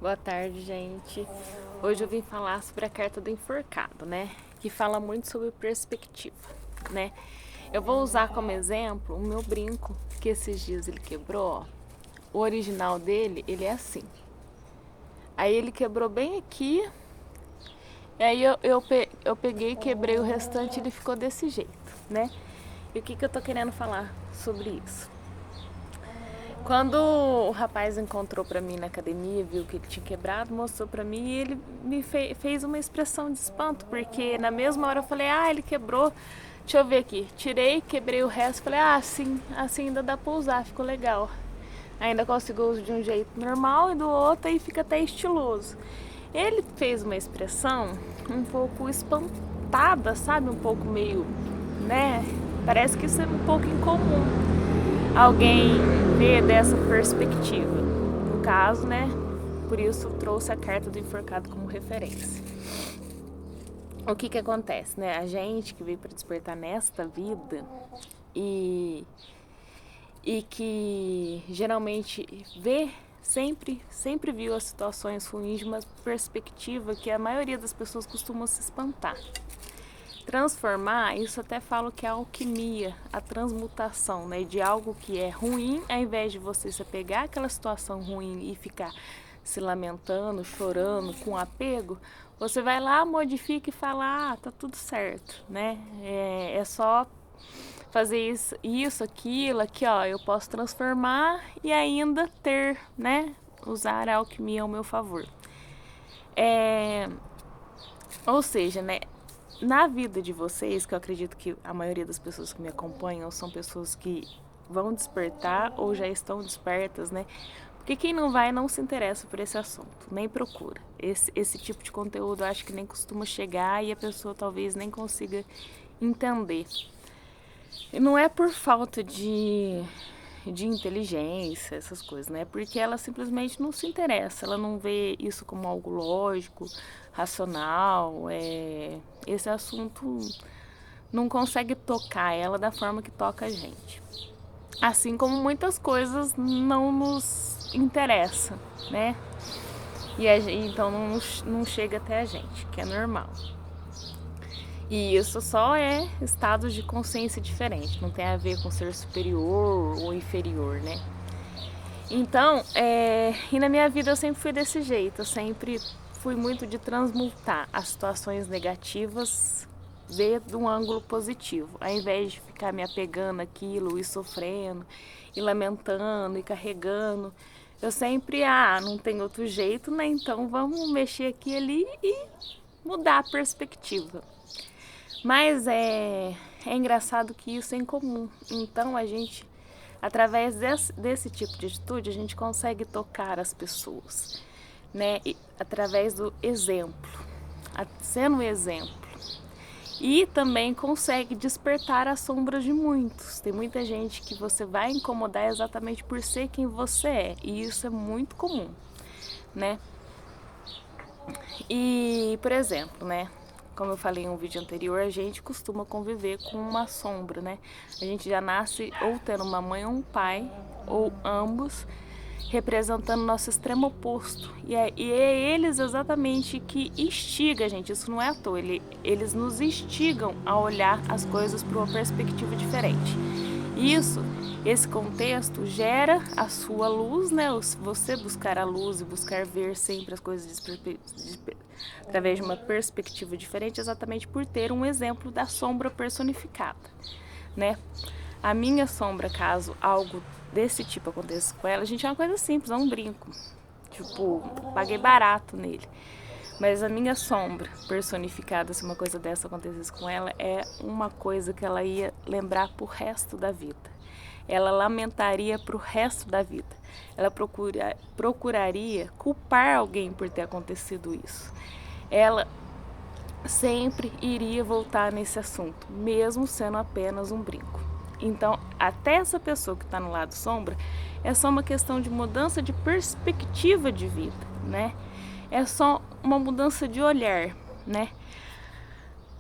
Boa tarde, gente. Hoje eu vim falar sobre a carta do enforcado, né? Que fala muito sobre perspectiva, né? Eu vou usar como exemplo o meu brinco, que esses dias ele quebrou, ó. O original dele, ele é assim. Aí ele quebrou bem aqui, e aí eu peguei, quebrei o restante e ele ficou desse jeito, né? E o que eu tô querendo falar sobre isso? Quando o rapaz encontrou pra mim na academia, viu que ele tinha quebrado, mostrou pra mim e ele me fez uma expressão de espanto, porque na mesma hora eu falei, ele quebrou, deixa eu ver aqui. Tirei, quebrei o resto, falei, sim, assim ainda dá pra usar, ficou legal. Ainda consigo usar de um jeito normal e do outro aí fica até estiloso. Ele fez uma expressão um pouco espantada, sabe? Um pouco meio, né? Parece que isso é um pouco incomum alguém ver dessa perspectiva. No caso, né? Por isso trouxe a carta do enforcado como referência. O que acontece, né? A gente que veio para despertar nesta vida e que geralmente vê sempre viu as situações ruins de uma perspectiva que a maioria das pessoas costuma se espantar. Transformar, isso até falo que é a alquimia, a transmutação, né? De algo que é ruim, ao invés de você se pegar aquela situação ruim e ficar se lamentando, chorando, com apego, você vai lá, modifica e fala, tá tudo certo, né? É só fazer isso, aquilo, aqui, ó, eu posso transformar e ainda ter, né? Usar a alquimia ao meu favor. Ou seja, né? Na vida de vocês, que eu acredito que a maioria das pessoas que me acompanham são pessoas que vão despertar ou já estão despertas, né? Porque quem não vai não se interessa por esse assunto, nem procura. Esse tipo de conteúdo eu acho que nem costuma chegar e a pessoa talvez nem consiga entender. E não é por falta de inteligência, essas coisas, né? Porque ela simplesmente não se interessa, ela não vê isso como algo lógico, racional. Esse assunto não consegue tocar ela da forma que toca a gente. Assim como muitas coisas não nos interessam, né? Então não chega até a gente, que é normal. E isso só é estados de consciência diferentes, não tem a ver com ser superior ou inferior, né? Então, e na minha vida eu sempre fui desse jeito, eu sempre fui muito de transmutar as situações negativas, ver de um ângulo positivo, ao invés de ficar me apegando àquilo e sofrendo, e lamentando e carregando. Eu sempre, não tem outro jeito, né? Então vamos mexer aqui e ali e mudar a perspectiva. Mas é engraçado que isso é incomum. Então a gente, através desse tipo de atitude, a gente consegue tocar as pessoas, né? E, através do exemplo, sendo um exemplo. E também consegue despertar as sombras de muitos. Tem muita gente que você vai incomodar exatamente por ser quem você é. E isso é muito comum, né? E, por exemplo, né? Como eu falei em um vídeo anterior, a gente costuma conviver com uma sombra, né? A gente já nasce ou tendo uma mãe ou um pai, ou ambos, representando nosso extremo oposto. E é eles exatamente que instigam a gente, isso não é à toa, eles nos instigam a olhar as coisas por uma perspectiva diferente. Esse contexto gera a sua luz, né? Você buscar a luz e buscar ver sempre as coisas através de uma perspectiva diferente, exatamente por ter um exemplo da sombra personificada, né? A minha sombra, caso algo desse tipo aconteça com ela, gente, é uma coisa simples, é um brinco. Tipo, paguei barato nele. Mas a minha sombra personificada, se uma coisa dessa acontecesse com ela, é uma coisa que ela ia lembrar pro resto da vida. Ela lamentaria pro resto da vida. Ela procuraria culpar alguém por ter acontecido isso. Ela sempre iria voltar nesse assunto, mesmo sendo apenas um brinco. Então, até essa pessoa que está no lado sombra, é só uma questão de mudança de perspectiva de vida, né? É só uma mudança de olhar, né?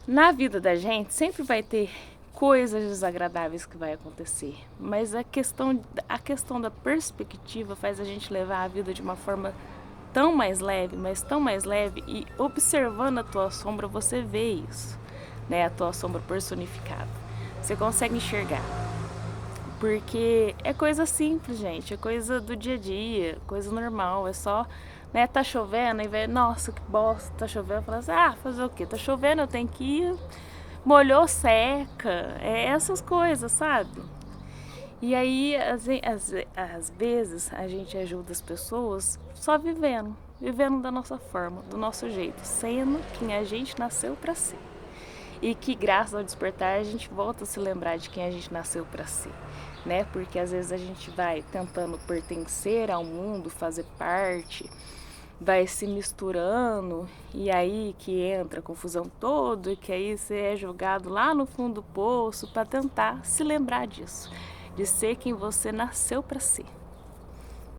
Na vida da gente sempre vai ter coisas desagradáveis que vai acontecer, mas a questão da perspectiva faz a gente levar a vida de uma forma tão mais leve, mas tão mais leve, e observando a tua sombra você vê isso, né? A tua sombra personificada. Você consegue enxergar. Porque é coisa simples, gente, é coisa do dia a dia, coisa normal, é só, né, tá chovendo e vê, nossa, que bosta, tá chovendo, fala assim, ah, fazer o quê? Tá chovendo, eu tenho que ir, molhou, seca, é essas coisas, sabe? E aí, às vezes, a gente ajuda as pessoas só vivendo da nossa forma, do nosso jeito, sendo quem a gente nasceu para ser. E que graças ao despertar a gente volta a se lembrar de quem a gente nasceu para ser, né? Porque às vezes a gente vai tentando pertencer ao mundo, fazer parte, vai se misturando e aí que entra a confusão toda e que aí você é jogado lá no fundo do poço para tentar se lembrar disso, de ser quem você nasceu para ser.